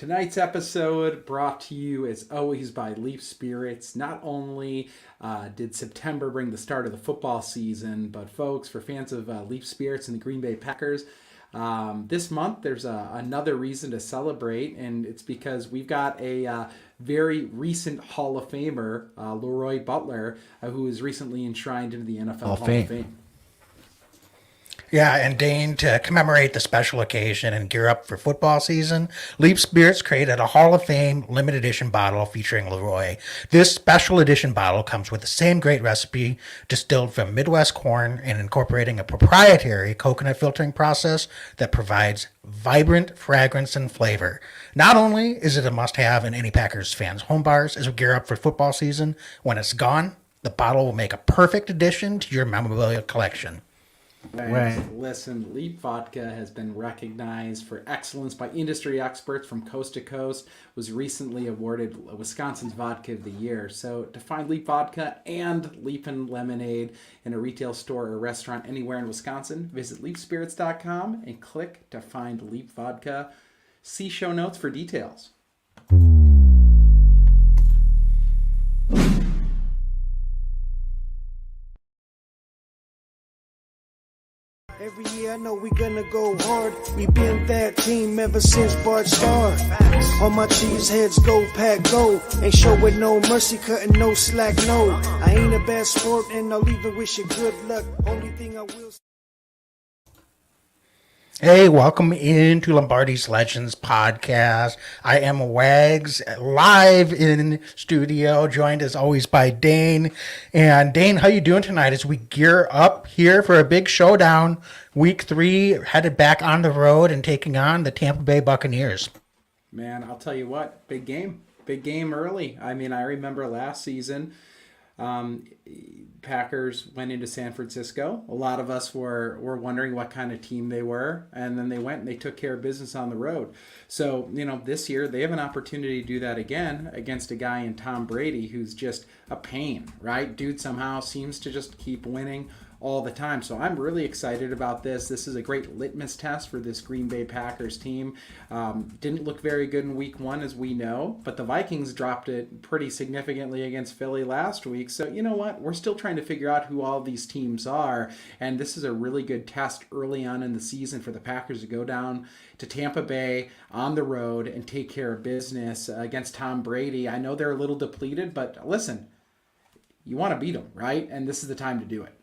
Tonight's episode brought to you as always by Leaf Spirits. Not only did September bring the start of the football season, but folks, for fans of Leaf Spirits and the Green Bay Packers, this month there's another reason to celebrate, and it's because we've got a very recent Hall of Famer, Leroy Butler, who was recently enshrined into the NFL Hall of Fame. Yeah, and Dane, to commemorate the special occasion and gear up for football season, Leaf Spirits created a Hall of Fame limited edition bottle featuring Leroy. This special edition bottle comes with the same great recipe distilled from Midwest corn and incorporating a proprietary coconut filtering process that provides vibrant fragrance and flavor. Not only is it a must-have in any Packers fans' home bars as we gear up for football season, when it's gone, the bottle will make a perfect addition to your memorabilia collection. Right. Listen, Leap Vodka has been recognized for excellence by industry experts from coast to coast. Was recently awarded Wisconsin's Vodka of the Year. So to find Leap Vodka and Leapin' Lemonade in a retail store or restaurant anywhere in Wisconsin, visit leapspirits.com and click to find Leap Vodka. See show notes for details. Every year I know we gonna go hard. We been that team ever since Bart started. All my cheese heads go pack go. Ain't showing no mercy, cutting no slack, no. I ain't a bad sport and I'll even wish you good luck. Only thing I will. Hey, welcome into Lombardi's Legends podcast. I am Wags, live in studio, joined as always by Dane. And Dane, how you doing tonight as we gear up here for a big showdown? Week 3, headed back on the road and taking on the Tampa Bay Buccaneers. Man, I'll tell you what, big game. Big game early. I mean, I remember last season, Packers went into San Francisco. A lot of us were wondering what kind of team they were, and then they went and they took care of business on the road. So, this year they have an opportunity to do that again against a guy in Tom Brady who's just a pain, right? Dude somehow seems to just keep winning all the time. So I'm really excited about this. This is a great litmus test for this Green Bay Packers team. Didn't look very good in week 1, as we know, but the Vikings dropped it pretty significantly against Philly last week. So you know what? We're still trying to figure out who all these teams are, and this is a really good test early on in the season for the Packers to go down to Tampa Bay on the road and take care of business against Tom Brady. I know they're a little depleted, but listen, you want to beat them, right? And this is the time to do it.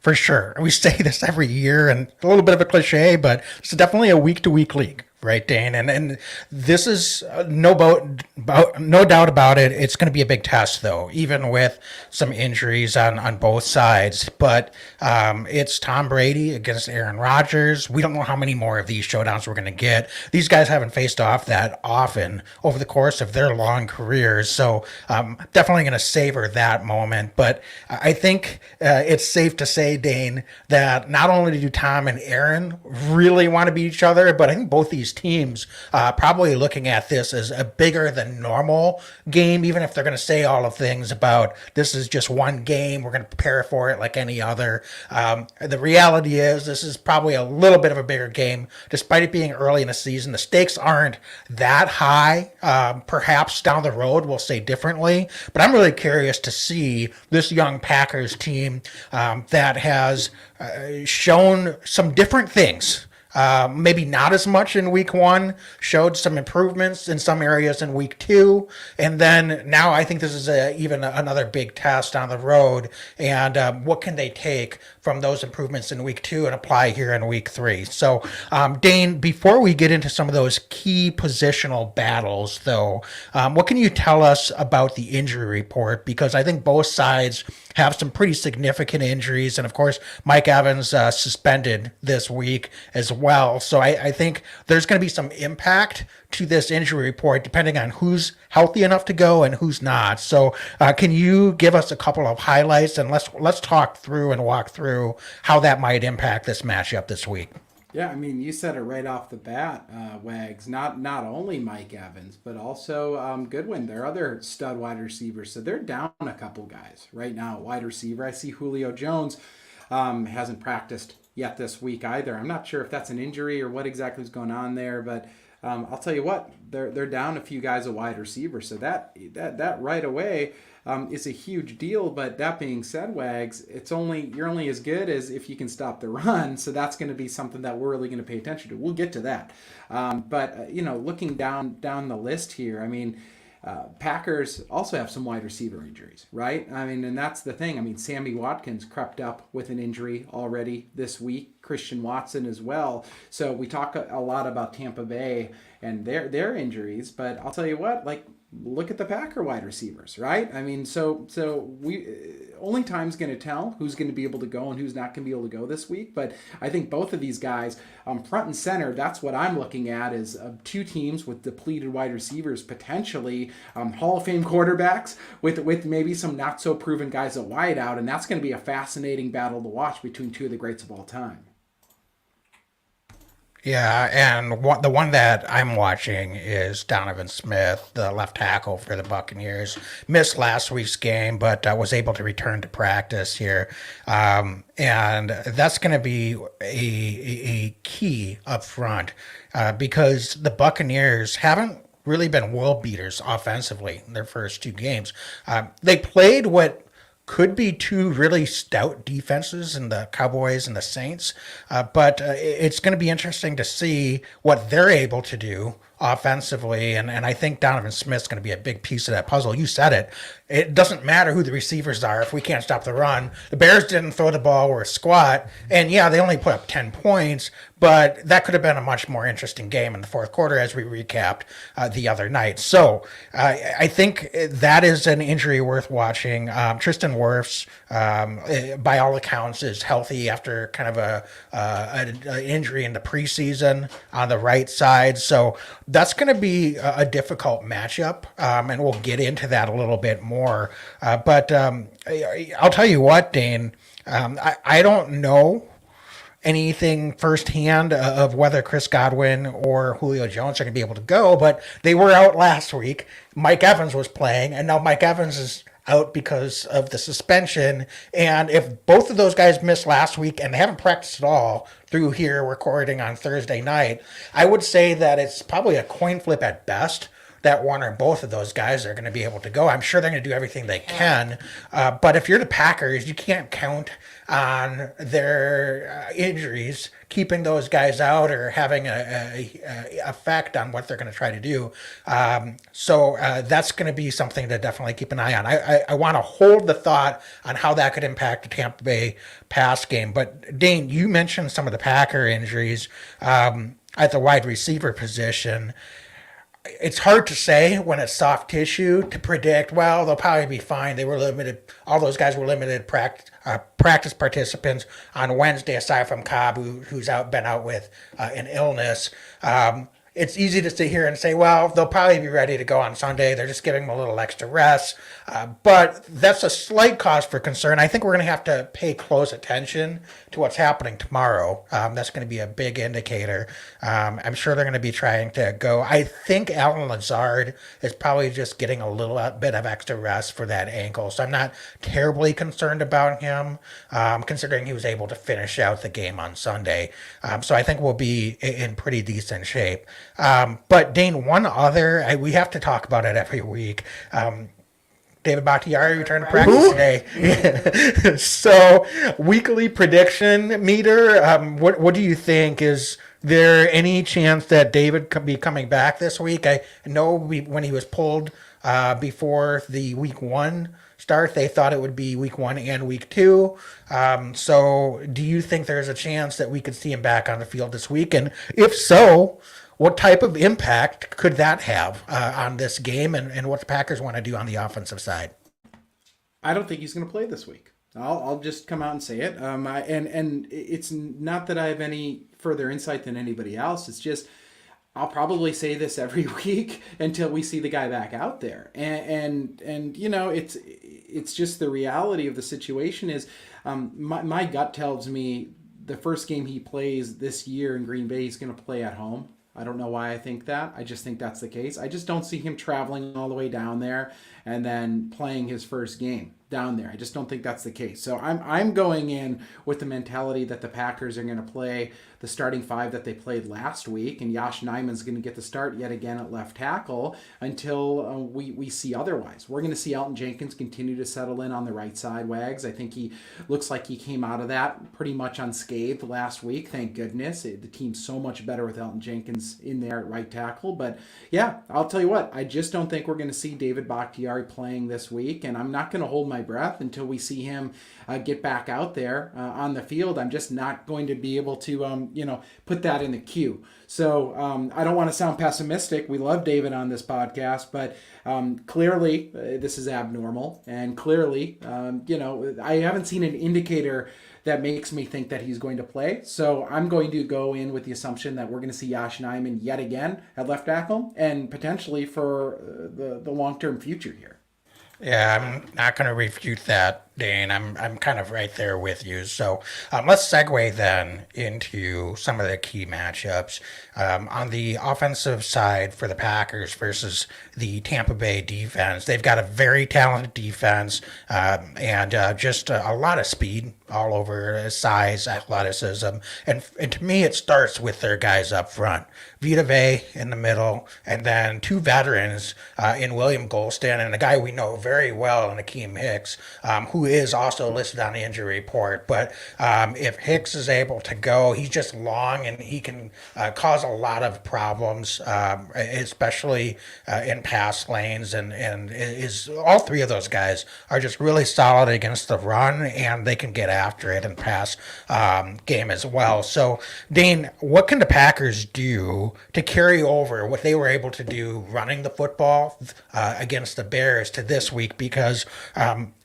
For sure. We say this every year, and a little bit of a cliche, but it's definitely a week-to-week league, right, Dane? And this is no doubt about it. It's going to be a big test, though, even with some injuries on both sides. But it's Tom Brady against Aaron Rodgers. We don't know how many more of these showdowns we're going to get. These guys haven't faced off that often over the course of their long careers. So definitely going to savor that moment. But I think it's safe to say, Dane, that not only do Tom and Aaron really want to beat each other, but I think both these teams probably looking at this as a bigger than normal game, even if they're going to say all of things about this is just one game, we're going to prepare for it like any other. The reality is this is probably a little bit of a bigger game, despite it being early in the season. The stakes aren't that high. Perhaps down the road we'll say differently, but I'm really curious to see this young Packers team that has shown some different things. Maybe not as much in week 1, showed some improvements in some areas in week 2. And then now I think this is even another big test on the road. And what can they take from those improvements in week 2 and apply here in week 3? So, Dane, before we get into some of those key positional battles, though, what can you tell us about the injury report? Because I think both sides have some pretty significant injuries. And of course, Mike Evans suspended this week as well. So I think there's going to be some impact to this injury report depending on who's healthy enough to go and who's not. So can you give us a couple of highlights and let's talk through and walk through how that might impact this matchup this week? Yeah, I mean, you said it right off the bat, Wags. Not only Mike Evans, but also Goodwin, their other stud wide receiver. So they're down a couple guys right now. Wide receiver, I see Julio Jones hasn't practiced yet this week either. I'm not sure if that's an injury or what exactly is going on there, but I'll tell you what, they're down a few guys at wide receiver, so that right away is a huge deal. But that being said, Wags, you're only as good as if you can stop the run. So that's going to be something that we're really going to pay attention to. We'll get to that, but looking down the list here, I mean. Packers also have some wide receiver injuries, right? I mean, and that's the thing. I mean, Sammy Watkins crept up with an injury already this week. Christian Watson as well. So we talk a lot about Tampa Bay and their injuries, but I'll tell you what, like, look at the Packer wide receivers, right? I mean, so we only time's going to tell who's going to be able to go and who's not going to be able to go this week. But I think both of these guys, front and center, that's what I'm looking at is two teams with depleted wide receivers, potentially Hall of Fame quarterbacks with maybe some not so proven guys at wide out, and that's going to be a fascinating battle to watch between two of the greats of all time. Yeah, and the one that I'm watching is Donovan Smith, the left tackle for the Buccaneers. Missed last week's game, but was able to return to practice here. And that's going to be a key up front because the Buccaneers haven't really been world beaters offensively in their first two games. They played what could be two really stout defenses in the Cowboys and the Saints, but it's going to be interesting to see what they're able to do offensively, and I think Donovan Smith's going to be a big piece of that puzzle. You said it. It doesn't matter who the receivers are if we can't stop the run. The Bears didn't throw the ball worth squat, and yeah, they only put up 10 points, but that could have been a much more interesting game in the fourth quarter as we recapped the other night. So I think that is an injury worth watching. Tristan Wirfs, by all accounts, is healthy after kind of an injury in the preseason on the right side. So that's going to be a difficult matchup, and we'll get into that a little bit more. But I'll tell you what, Dane, I don't know anything firsthand of whether Chris Godwin or Julio Jones are going to be able to go, but they were out last week. Mike Evans was playing, and now Mike Evans is out because of the suspension. And if both of those guys missed last week and they haven't practiced at all through here recording on Thursday night, I would say that it's probably a coin flip at best that one or both of those guys are going to be able to go. I'm sure they're going to do everything they can. But if you're the Packers, you can't count on their injuries keeping those guys out or having a effect on what they're going to try to do. So that's going to be something to definitely keep an eye on. I want to hold the thought on how that could impact the Tampa Bay pass game. But Dane, you mentioned some of the Packer injuries at the wide receiver position. It's hard to say when it's soft tissue to predict, well, they'll probably be fine. They were limited. All those guys were limited practice participants on Wednesday, aside from Cobb, who's been out with an illness. It's easy to sit here and say, well, they'll probably be ready to go on Sunday. They're just giving them a little extra rest. But that's a slight cause for concern. I think we're going to have to pay close attention to what's happening tomorrow. That's going to be a big indicator. I'm sure they're going to be trying to go. I think Alan Lazard is probably just getting a little bit of extra rest for that ankle. So I'm not terribly concerned about him, considering he was able to finish out the game on Sunday. So I think we'll be in pretty decent shape. But Dane, one other, we have to talk about it every week. David Bakhtiari returned to practice today. So, weekly prediction meter. What do you think? Is there any chance that David could be coming back this week? I know when he was pulled before the week 1 start, they thought it would be week 1 and week 2. So, do you think there's a chance that we could see him back on the field this week? And if so, what type of impact could that have on this game and what the Packers want to do on the offensive side? I don't think he's going to play this week. I'll just come out and say it. And it's not that I have any further insight than anybody else. It's just I'll probably say this every week until we see the guy back out there. And it's just the reality of the situation is my gut tells me the first game he plays this year in Green Bay, he's going to play at home. I don't know why I think that. I just think that's the case. I just don't see him traveling all the way down there and then playing his first game. down there. I just don't think that's the case. So I'm going in with the mentality that the Packers are going to play the starting five that they played last week, and Josh Nijman's going to get the start yet again at left tackle until we see otherwise. We're going to see Elgton Jenkins continue to settle in on the right side, Wags. I think he looks like he came out of that pretty much unscathed last week. Thank goodness. The team's so much better with Elgton Jenkins in there at right tackle. But yeah, I'll tell you what, I just don't think we're going to see David Bakhtiari playing this week, and I'm not going to hold my breath until we see him get back out there on the field. I'm just not going to be able to put that in the queue. So I don't want to sound pessimistic. We love David on this podcast, but clearly this is abnormal. And clearly, I haven't seen an indicator that makes me think that he's going to play. So I'm going to go in with the assumption that we're going to see Josh Nijman yet again at left tackle and potentially for the long-term future here. Yeah, I'm not going to refute that, Dane. I'm kind of right there with you. So let's segue then into some of the key matchups. On the offensive side for the Packers versus the Tampa Bay defense, they've got a very talented defense and just a lot of speed all over, size, athleticism. And to me, it starts with their guys up front. Vita Vea in the middle, and then two veterans in William Golston and a guy we know very well in Akeem Hicks, who is also listed on the injury report. But if Hicks is able to go, he's just long and he can cause a lot of problems, especially in pass lanes. And is all three of those guys are just really solid against the run, and they can get after it in pass game as well. So, Dane, what can the Packers do to carry over what they were able to do running the football against the Bears to this week? Because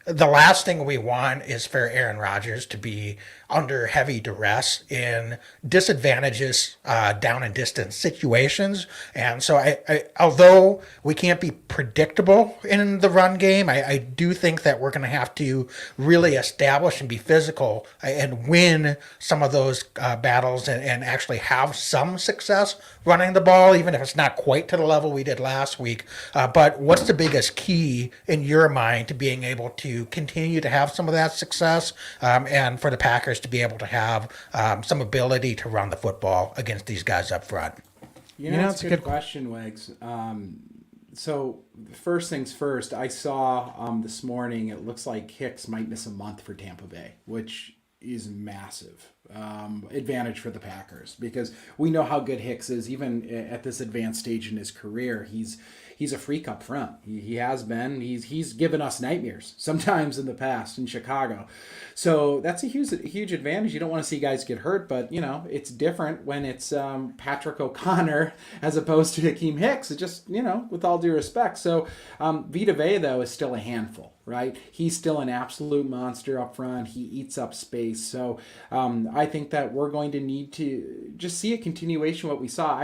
the last thing we want is for Aaron Rodgers to be under heavy duress in disadvantages down and distance situations. And so I although we can't be predictable in the run game, I do think that we're going to have to really establish and be physical and win some of those battles and actually have some success running the ball, even if it's not quite to the level we did last week. But what's the biggest key in your mind to being able to continue to have some of that success and for the Packers to be able to have some ability to run the football against these guys up front? That's a good question, Wags. So first things first, I saw this morning, it looks like Hicks might miss a month for Tampa Bay, which is massive advantage for the Packers, because we know how good Hicks is, even at this advanced stage in his career. He's a freak up front. He has been. He's given us nightmares sometimes in the past in Chicago. So that's a huge advantage. You don't want to see guys get hurt, but it's different when it's Patrick O'Connor as opposed to Akeem Hicks. It just, with all due respect. So Vita Vea, though, is still a handful, right? He's still an absolute monster up front. He eats up space. So I think that we're going to need to just see a continuation of what we saw.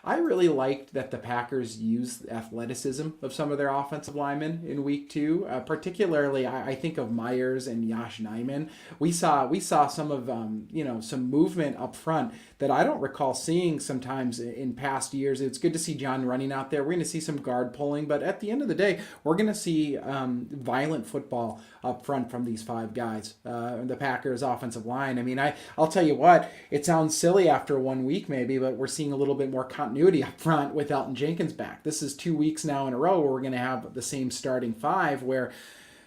I really liked that the Packers used the athleticism of some of their offensive linemen in week 2. Particularly, I think of Myers and Josh Nijman. We saw some of some movement up front that I don't recall seeing sometimes in past years. It's good to see John running out there. We're going to see some guard pulling, but at the end of the day, we're going to see violent football up front from these 5 guys. The Packers offensive line. I'll tell you what, it sounds silly after 1 week maybe, but we're seeing a little bit more continuity up front with Elgton Jenkins back. This is 2 weeks now in a row where we're going to have the same starting 5, where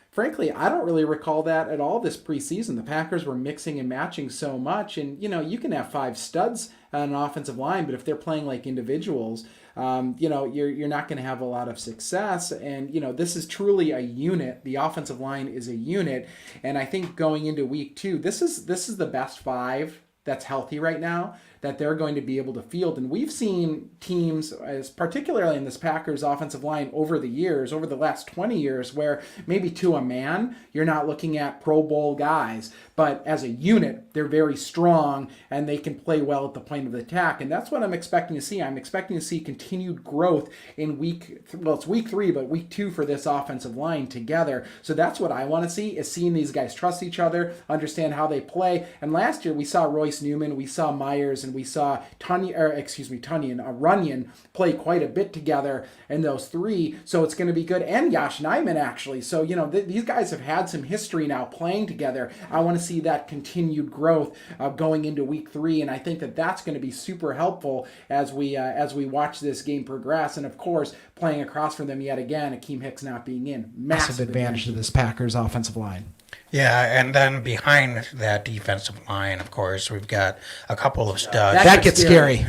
frankly, I don't really recall that at all this preseason. The Packers were mixing and matching so much, and you can have 5 studs on an offensive line, but if they're playing like individuals, you're not going to have a lot of success. And this is truly a unit. The offensive line is a unit, and I think going into week 2, this is the best 5 that's healthy right now that they're going to be able to field. And we've seen teams, as particularly in this Packers offensive line over the last 20 years, where maybe to a man, you're not looking at Pro Bowl guys, but as a unit, they're very strong and they can play well at the point of attack. And that's what I'm expecting to see. I'm expecting to see continued growth in it's week 3, but week 2 for this offensive line together. So that's what I want to see, is seeing these guys trust each other, understand how they play. And last year we saw Royce Newman, we saw Myers, and We saw Runyon play quite a bit together in those three, so it's going to be good. And Josh Nijman, actually. So, these guys have had some history now playing together. I want to see that continued growth going into week 3, and I think that that's going to be super helpful as we watch this game progress. And of course, playing across from them yet again, Akeem Hicks not being in, massive advantage to this Packers offensive line. Yeah, and then behind that defensive line, of course, we've got a couple of studs. That gets scary.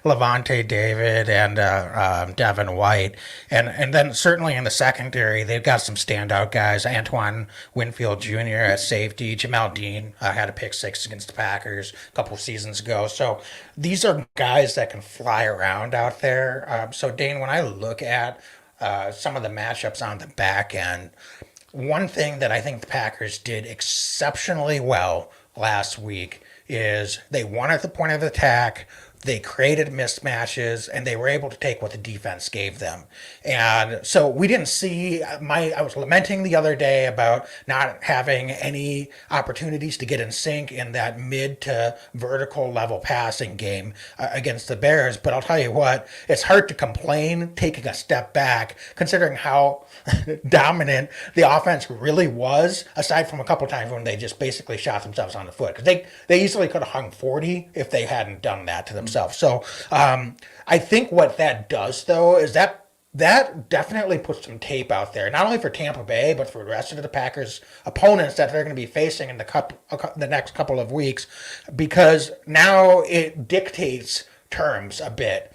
Levante David and Devin White. And then certainly in the secondary, they've got some standout guys. Antoine Winfield Jr. at safety. Jamel Dean had a pick 6 against the Packers a couple of seasons ago. So these are guys that can fly around out there. So, Dane, when I look at some of the matchups on the back end, one thing that I think the Packers did exceptionally well last week is they won at the point of attack, they created mismatches, and they were able to take what the defense gave them. And so we didn't see I was lamenting the other day about not having any opportunities to get in sync in that mid to vertical level passing game against the Bears. But I'll tell you what, it's hard to complain taking a step back, considering how dominant the offense really was, aside from a couple times when they just basically shot themselves on the foot. Because they easily could have hung 40 if they hadn't done that to themselves. So I think what that does, though, is that definitely puts some tape out there, not only for Tampa Bay, but for the rest of the Packers' opponents that they're going to be facing in the next couple of weeks, because now it dictates terms a bit.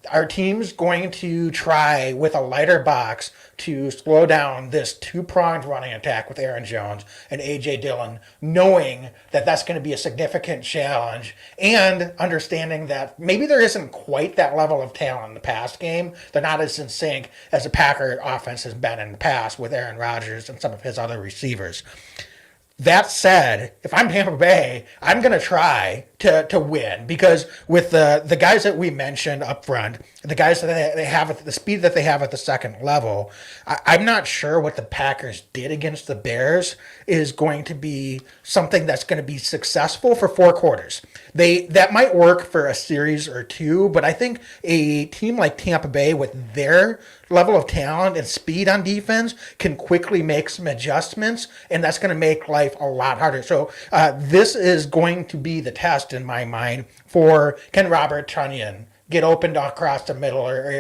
Our team's going to try with a lighter box to slow down this two-pronged running attack with Aaron Jones and A.J. Dillon, knowing that that's going to be a significant challenge, and understanding that maybe there isn't quite that level of talent in the pass game. They're not as in sync as the Packer offense has been in the past with Aaron Rodgers and some of his other receivers. That said, if I'm Tampa Bay, I'm going to try to win, because with the guys that we mentioned up front, the guys that they have at the speed that they have at the second level, I'm not sure what the Packers did against the Bears is going to be something that's going to be successful for 4 quarters. That might work for a series or 2, but I think a team like Tampa Bay with their level of talent and speed on defense can quickly make some adjustments, and that's going to make life a lot harder. So this is going to be the test in my mind for, can Robert Tonyan get opened across the middle or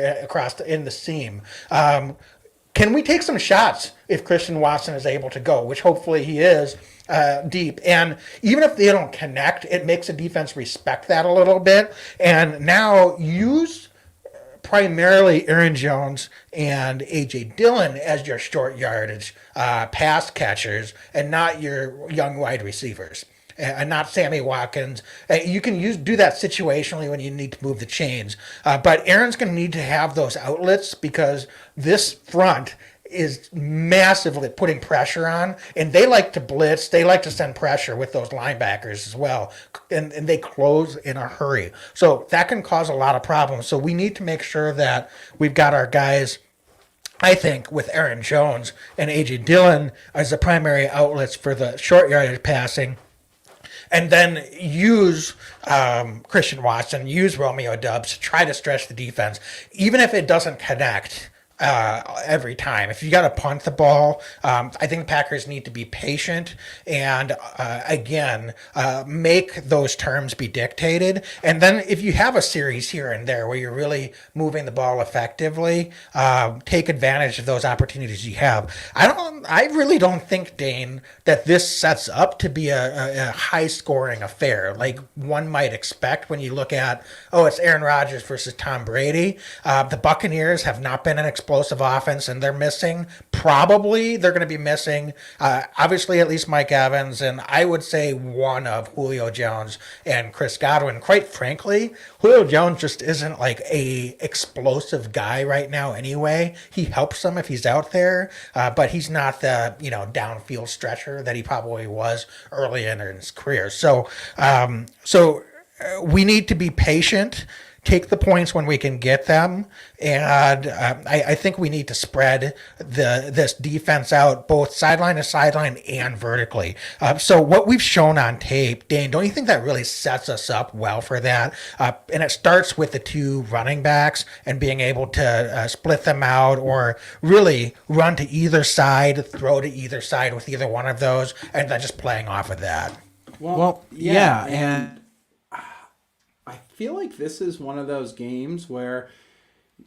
in the seam? Can we take some shots if Christian Watson is able to go, which hopefully he is, deep? And even if they don't connect, it makes the defense respect that a little bit. And now use primarily Aaron Jones and A.J. Dillon as your short yardage pass catchers, and not your young wide receivers, and not Sammy Watkins. You can do that situationally when you need to move the chains. But Aaron's going to need to have those outlets, because this front is massively putting pressure on, and they like to blitz. They like to send pressure with those linebackers as well, and they close in a hurry. So that can cause a lot of problems. So we need to make sure that we've got our guys, I think, with Aaron Jones and A.J. Dillon as the primary outlets for the short yardage passing, and then use Christian Watson, use Romeo Doubs to try to stretch the defense, even if it doesn't connect every time. If you got to punt the ball, I think the Packers need to be patient and, again, make those terms be dictated. And then if you have a series here and there where you're really moving the ball effectively, take advantage of those opportunities you have. I really don't think, Dane, that this sets up to be a high-scoring affair like one might expect when you look at, it's Aaron Rodgers versus Tom Brady. The Buccaneers have not been an explosive offense, and they're going to be missing, obviously, at least Mike Evans, and I would say one of Julio Jones and Chris Godwin. Quite frankly, Julio Jones just isn't like a explosive guy right now anyway. He helps them if he's out there, but he's not the downfield stretcher that he probably was early in his career. So we need to be patient take the points when we can get them, and I think we need to spread this defense out both sideline to sideline and vertically. So what we've shown on tape, Dane, don't you think that really sets us up well for that? And it starts with the two running backs and being able to split them out, or really run to either side, throw to either side with either one of those, and then just playing off of that. Well, yeah, and I feel like this is one of those games where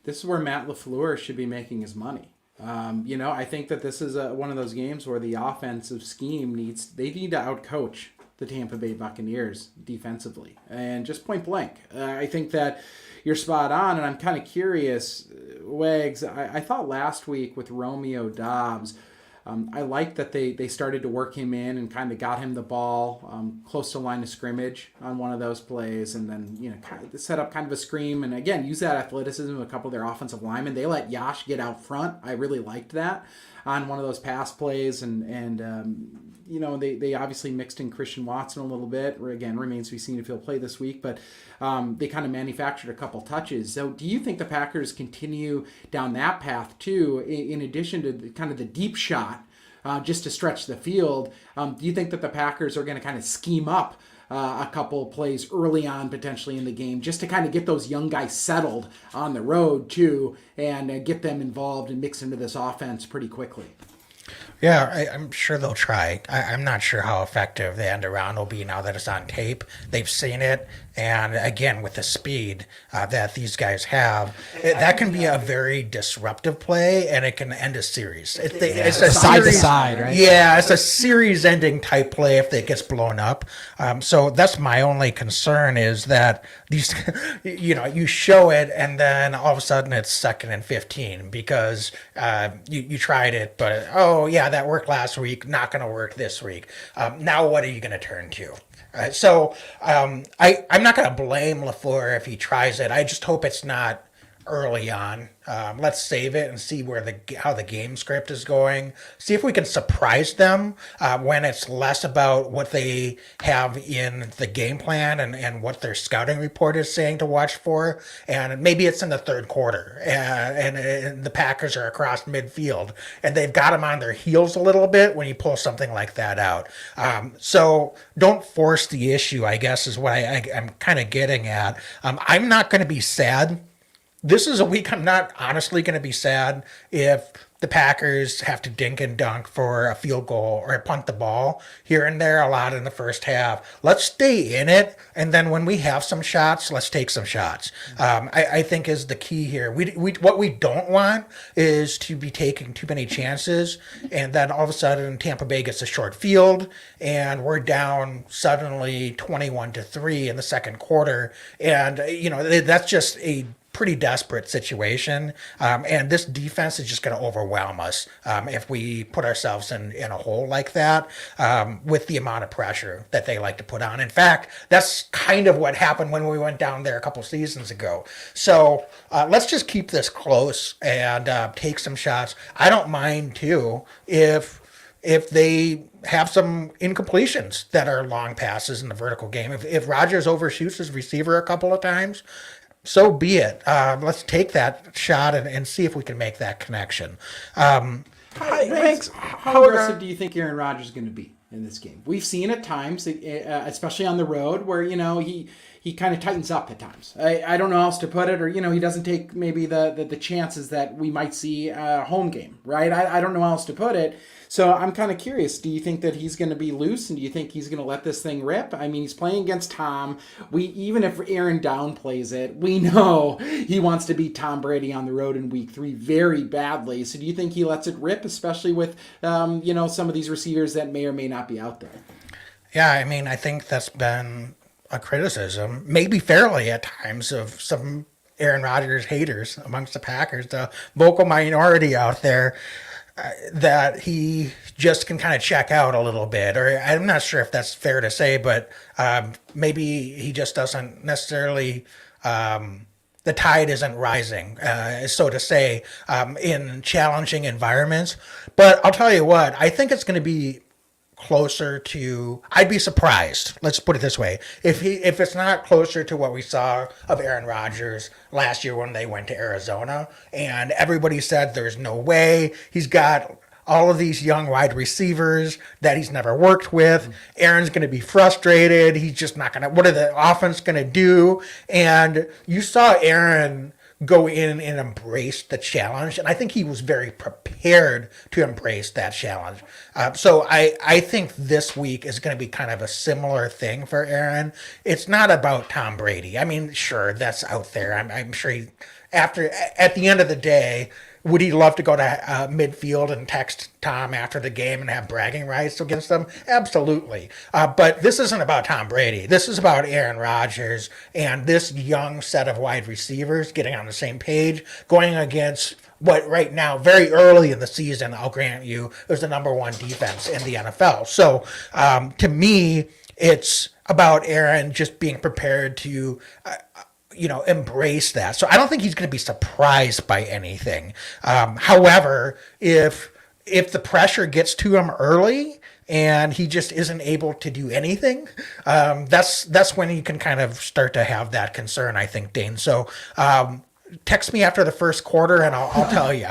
Matt LaFleur should be making his money. I think that this is one of those games where the offensive scheme need to outcoach the Tampa Bay Buccaneers defensively, and just point blank. I think that you're spot on, and I'm kind of curious, Wags. I thought last week with Romeo Doubs, I liked that they started to work him in and kind of got him the ball close to line of scrimmage on one of those plays, and then kind of set up kind of a screen, and again use that athleticism of a couple of their offensive linemen. They let Yash get out front. I really liked that on one of those pass plays, and they obviously mixed in Christian Watson a little bit. Again, remains to be seen if he'll play this week, but they kind of manufactured a couple touches. So do you think the Packers continue down that path too, in addition to kind of the deep shot, just to stretch the field? Do you think that the Packers are going to kind of scheme up a couple of plays early on potentially in the game just to kind of get those young guys settled on the road too, and get them involved and mix into this offense pretty quickly? Yeah, I'm sure they'll try. I'm not sure how effective the end around will be now that it's on tape. They've seen it. And again, with the speed that these guys have, that can be a very disruptive play, and it can end a series. It's a side series, to side, right? Yeah, it's a series-ending type play if it gets blown up. So that's my only concern, is that these, you show it, and then all of a sudden it's 2nd and 15 because you tried it, but that worked last week, not going to work this week. Now what are you going to turn to? I'm not going to blame LaFleur if he tries it. I just hope it's not early on. Let's save it and see how the game script is going. See if we can surprise them when it's less about what they have in the game plan and what their scouting report is saying to watch for. And maybe it's in the third quarter and the Packers are across midfield and they've got them on their heels a little bit when you pull something like that out. So don't force the issue, I guess, is what I'm kind of getting at. I'm not going to be sad. This is a week I'm not honestly going to be sad if the Packers have to dink and dunk for a field goal or punt the ball here and there a lot in the first half. Let's stay in it, and then when we have some shots, let's take some shots. I think is the key here. What we don't want is to be taking too many chances, and then all of a sudden Tampa Bay gets a short field, and we're down suddenly 21-3 in the second quarter, and that's just a pretty desperate situation, and this defense is just going to overwhelm us if we put ourselves in a hole like that with the amount of pressure that they like to put on. In fact, that's kind of what happened when we went down there a couple seasons ago. So let's just keep this close and take some shots. I don't mind too if they have some incompletions that are long passes in the vertical game. If Rodgers overshoots his receiver a couple of times, so be it. Let's take that shot and see if we can make that connection. How aggressive do you think Aaron Rodgers is going to be in this game? We've seen at times, especially on the road, where he kind of tightens up at times. I don't know how else to put it, or he doesn't take maybe the chances that we might see a home game, right? I don't know how else to put it. So I'm kind of curious. Do you think that he's going to be loose, and do you think he's going to let this thing rip? I mean, he's playing against Tom. Even if Aaron downplays it, we know he wants to beat Tom Brady on the road in Week 3 very badly. So do you think he lets it rip, especially with some of these receivers that may or may not be out there? Yeah, I mean, I think that's been a criticism, maybe fairly at times, of some Aaron Rodgers haters amongst the Packers, the vocal minority out there. That he just can kind of check out a little bit, or I'm not sure if that's fair to say, but maybe he just doesn't necessarily, the tide isn't rising, so to say, in challenging environments. But I'll tell you what, I think it's going to be closer to, I'd be surprised, let's put it this way, if it's not closer to what we saw of Aaron Rodgers last year when they went to Arizona, and everybody said there's no way. He's got all of these young wide receivers that he's never worked with. Aaron's going to be frustrated. He's just not going to, what are the offense going to do? And you saw Aaron go in and embrace the challenge. And I think he was very prepared to embrace that challenge. So I think this week is going to be kind of a similar thing for Aaron. It's not about Tom Brady. I mean, sure, that's out there. I'm sure at the end of the day, would he love to go to midfield and text Tom after the game and have bragging rights against them? Absolutely. But this isn't about Tom Brady. This is about Aaron Rodgers and this young set of wide receivers getting on the same page, going against what right now, very early in the season, I'll grant you, is the number one defense in the NFL. So to me, it's about Aaron just being prepared to embrace that. So I don't think he's going to be surprised by anything. However, if the pressure gets to him early and he just isn't able to do anything, that's when you can kind of start to have that concern, I think, Dane. So text me after the first quarter and I'll tell you.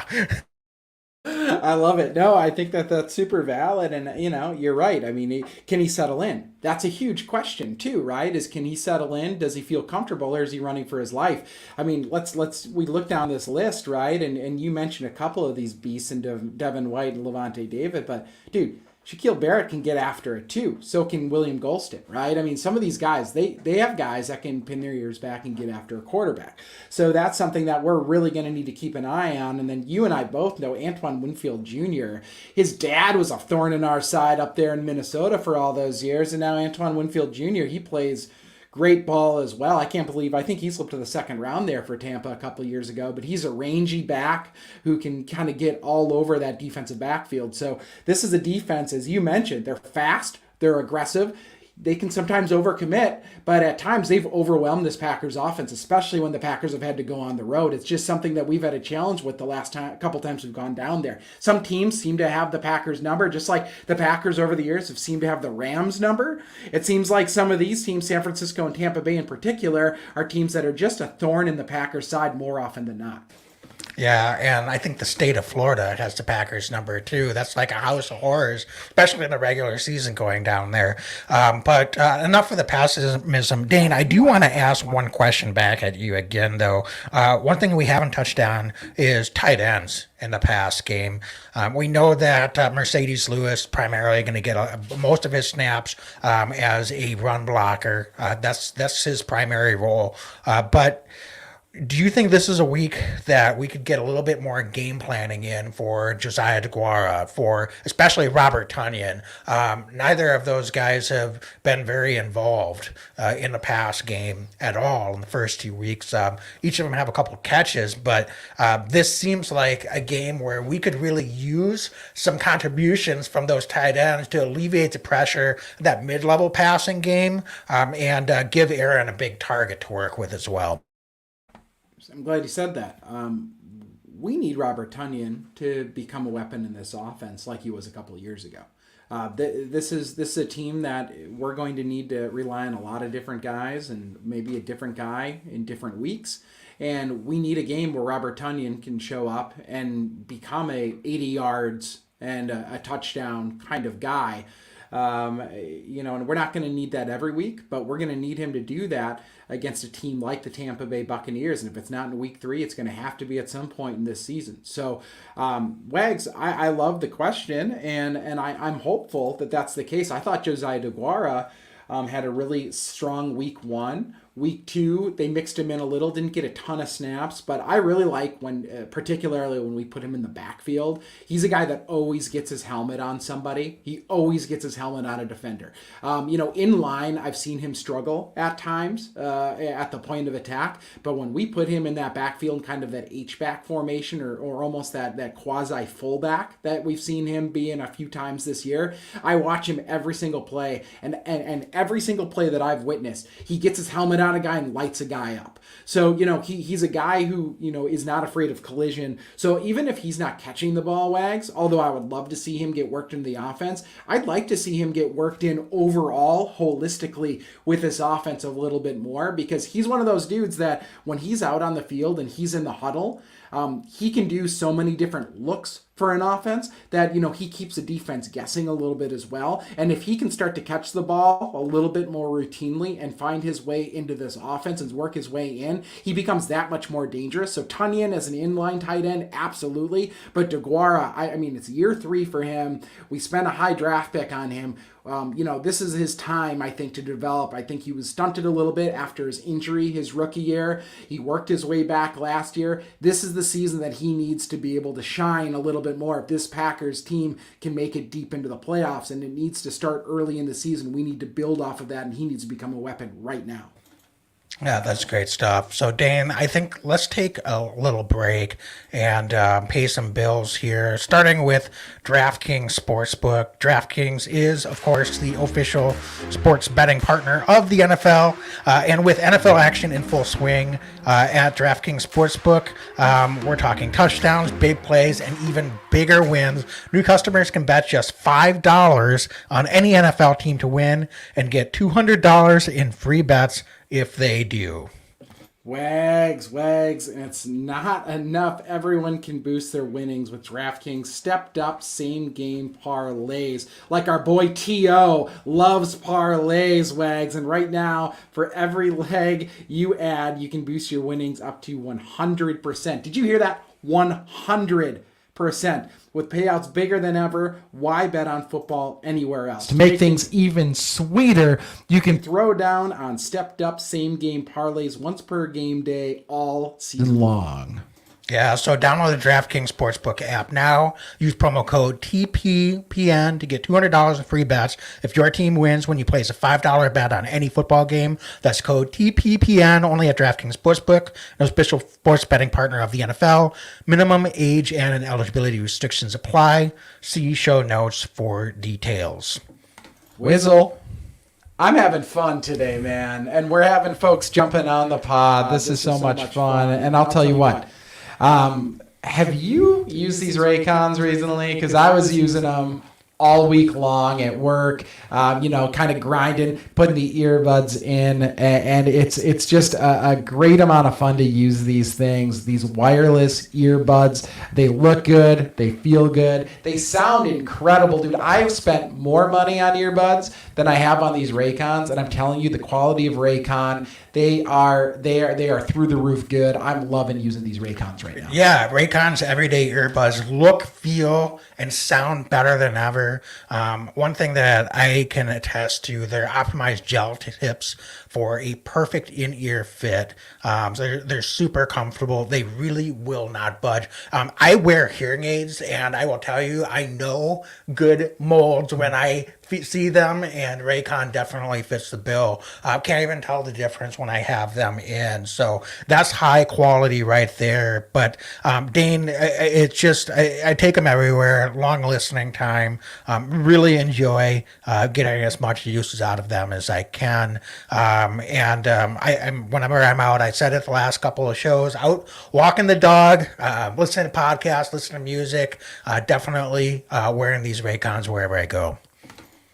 I love it. No, I think that's super valid. And, you're right. I mean, can he settle in? That's a huge question too, right? Can he settle in? Does he feel comfortable or is he running for his life? I mean, we look down this list, right? And you mentioned a couple of these beasts in Devin White and Levante David, but dude, Shaquille Barrett can get after it too. So can William Golston, right? I mean, some of these guys, they have guys that can pin their ears back and get after a quarterback. So that's something that we're really going to need to keep an eye on. And then you and I both know Antoine Winfield Jr., his dad was a thorn in our side up there in Minnesota for all those years. And now Antoine Winfield Jr., he plays great ball as well. I think he slipped to the second round there for Tampa a couple of years ago, but he's a rangy back who can kind of get all over that defensive backfield. So this is a defense, as you mentioned, they're fast, they're aggressive. They can sometimes overcommit, but at times they've overwhelmed this Packers offense, especially when the Packers have had to go on the road. It's just something that we've had a challenge with the last couple times we've gone down there. Some teams seem to have the Packers number, just like the Packers over the years have seemed to have the Rams number. It seems like some of these teams, San Francisco and Tampa Bay in particular, are teams that are just a thorn in the Packers' side more often than not. Yeah, and I think the state of Florida has the Packers number too. That's like a house of horrors, especially in the regular season going down there. But enough of the pessimism. Dane, I do want to ask one question back at you again, though. One thing we haven't touched on is tight ends in the pass game. We know that Mercedes Lewis primarily going to get most of his snaps as a run blocker. That's his primary role. But do you think this is a week that we could get a little bit more game planning in for Josiah DeGuara, for especially Robert Tonyan? Neither of those guys have been very involved in the pass game at all in the first 2 weeks. Each of them have a couple of catches, but this seems like a game where we could really use some contributions from those tight ends to alleviate the pressure of that mid-level passing game and give Aaron a big target to work with as well. I'm glad you said that. We need Robert Tonyan to become a weapon in this offense like he was a couple of years ago. This is a team that we're going to need to rely on a lot of different guys and maybe a different guy in different weeks. And we need a game where Robert Tonyan can show up and become a 80 yards and a touchdown kind of guy. And we're not going to need that every week, but we're going to need him to do that against a team like the Tampa Bay Buccaneers. And if it's not in week 3, it's going to have to be at some point in this season. So, Wags, I love the question, and I'm hopeful that that's the case. I thought Josiah DeGuara had a really strong week 1. Week 2, they mixed him in a little, didn't get a ton of snaps, but I really like particularly when we put him in the backfield. He's a guy that always gets his helmet on somebody. He always gets his helmet on a defender. In line, I've seen him struggle at times at the point of attack, but when we put him in that backfield, kind of that H-back formation or almost that quasi fullback that we've seen him be in a few times this year, I watch him every single play, and every single play that I've witnessed, he gets his helmet on a guy and lights a guy up. So, he's a guy who, is not afraid of collision. So even if he's not catching the ball, Wags, although I would love to see him get worked in the offense, I'd like to see him get worked in overall, holistically, with this offense a little bit more, because he's one of those dudes that when he's out on the field and he's in the huddle, he can do so many different looks for an offense that, he keeps the defense guessing a little bit as well. And if he can start to catch the ball a little bit more routinely and find his way into this offense and work his way in, he becomes that much more dangerous. So Tunyon as an inline tight end, absolutely. But DeGuara, I mean, it's year 3 for him. We spent a high draft pick on him. This is his time, I think, to develop. I think he was stunted a little bit after his injury his rookie year. He worked his way back last year. This is the season that he needs to be able to shine a little bit more if this Packers team can make it deep into the playoffs, and it needs to start early in the season. We need to build off of that, and he needs to become a weapon right now. Yeah, that's great stuff. So, Dane, I think let's take a little break and pay some bills here, starting with DraftKings Sportsbook. DraftKings is, of course, the official sports betting partner of the NFL, and with NFL action in full swing at DraftKings Sportsbook, we're talking touchdowns, big plays, and even bigger wins. New customers can bet just $5 on any NFL team to win and get $200 in free bets if they do. Wags, it's not enough. Everyone can boost their winnings with DraftKings stepped up same game parlays. Like our boy T.O. loves parlays, Wags. And right now, for every leg you add, you can boost your winnings up to 100%. Did you hear that? 100%. With payouts bigger than ever, why bet on football anywhere else? To make things even sweeter, you can throw down on stepped up same game parlays once per game day all season long. Yeah, so download the DraftKings Sportsbook app now. Use promo code TPPN to get $200 in free bets if your team wins when you place a $5 bet on any football game. That's code TPPN only at DraftKings Sportsbook, an official sports betting partner of the NFL. Minimum age and eligibility restrictions apply. See show notes for details. Whizzle. I'm having fun today, man, and we're having folks jumping on the pod. This is so much fun, and I'll tell you what. Have you used these Raycons recently? Because I was using them all week long at work, kind of grinding, putting the earbuds in, and it's just a great amount of fun to use these things, these wireless earbuds. They look good, they feel good, they sound incredible, dude. I've spent more money on earbuds than I have on these Raycons, and I'm telling you, the quality of Raycon, they are through the roof good. I'm loving using these Raycons right now. Yeah, Raycon's everyday earbuds look, feel, and sound better than ever. One thing that I can attest to, they're optimized gel tips for a perfect in-ear fit. So they're super comfortable. They really will not budge. I wear hearing aids, and I will tell you, I know good molds when I see them, and Raycon definitely fits the bill. Can't even tell the difference when I have them in. So that's high quality right there. But Dane, it's just, I take them everywhere, long listening time, really enjoy getting as much use out of them as I can. I'm whenever I'm out, I said it the last couple of shows, out walking the dog, listening to podcasts, listening to music, definitely wearing these Raycons wherever I go.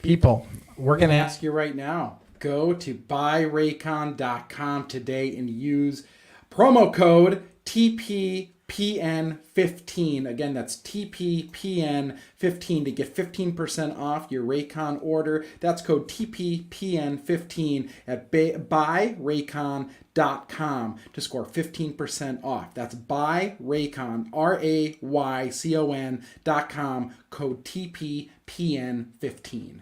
People, we're going to ask you right now, go to buyraycon.com today and use promo code TPPN15. Again, that's TPPN15 to get 15% off your Raycon order. That's code TPPN15 at buyraycon.com to score 15% off. That's buyraycon, RAYCON.com, code TPPN15.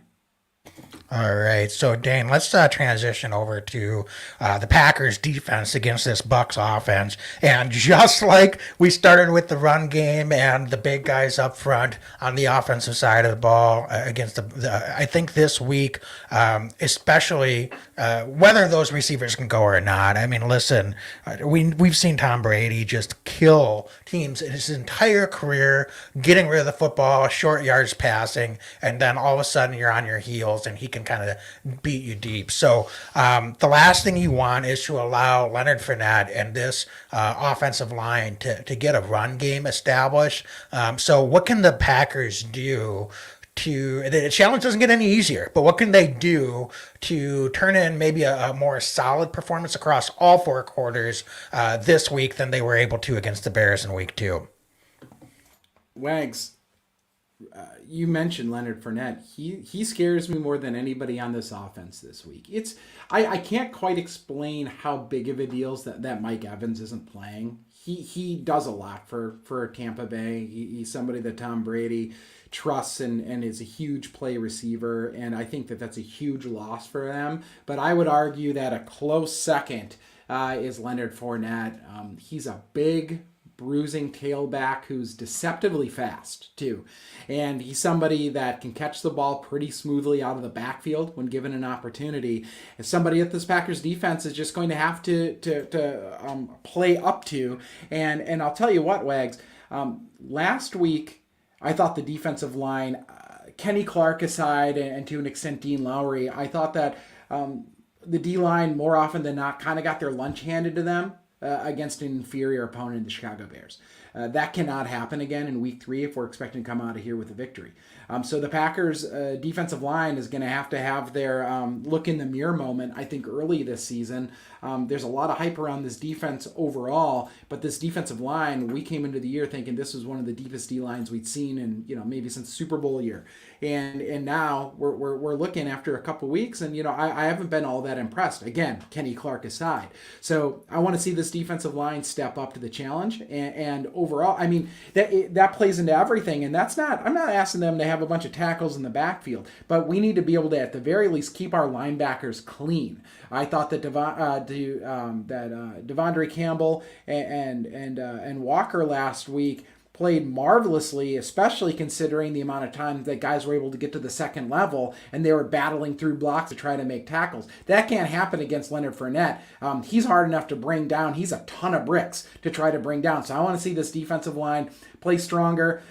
All right, so Dane, let's transition over to the Packers defense against this Bucs offense. And just like we started with the run game and the big guys up front on the offensive side of the ball against I think this week, especially whether those receivers can go or not. I mean, listen, we've seen Tom Brady just kill teams in his entire career, getting rid of the football, short yards passing, and then all of a sudden you're on your heels tackles, and he can kind of beat you deep. So the last thing you want is to allow Leonard Fournette and this offensive line to get a run game established. So what can the Packers do? The challenge doesn't get any easier, but what can they do to turn in maybe a more solid performance across all 4 quarters this week than they were able to against the Bears in week 2? Wags, you mentioned Leonard Fournette. He scares me more than anybody on this offense this week. I can't quite explain how big of a deal is that Mike Evans isn't playing. He does a lot for Tampa Bay. He's somebody that Tom Brady trusts and is a huge play receiver, and I think that's a huge loss for them. But I would argue that a close second is Leonard Fournette. He's a big, bruising tailback who's deceptively fast too, and he's somebody that can catch the ball pretty smoothly out of the backfield when given an opportunity. As somebody that this Packers defense is just going to have to play up to, and I'll tell you what, Wags, last week I thought the defensive line, Kenny Clark aside, and to an extent Dean Lowry, I thought that the D-line more often than not kind of got their lunch handed to them against an inferior opponent in the Chicago Bears. That cannot happen again in week 3 if we're expecting to come out of here with a victory. So the Packers defensive line is going to have their look in the mirror moment, I think, early this season. There's a lot of hype around this defense overall, but this defensive line, we came into the year thinking this was one of the deepest D-lines we'd seen in, maybe since Super Bowl year. And now we're looking after a couple weeks, and I haven't been all that impressed. Again, Kenny Clark aside. So I want to see this defensive line step up to the challenge. And overall, I mean, that plays into everything. And I'm not asking them to have a bunch of tackles in the backfield, but we need to be able to, at the very least, keep our linebackers clean. I thought that Devondre Campbell and Walker last week played marvelously, especially considering the amount of time that guys were able to get to the second level and they were battling through blocks to try to make tackles. That can't happen against Leonard Fournette. He's hard enough to bring down. He's a ton of bricks to try to bring down. So I want to see this defensive line play stronger.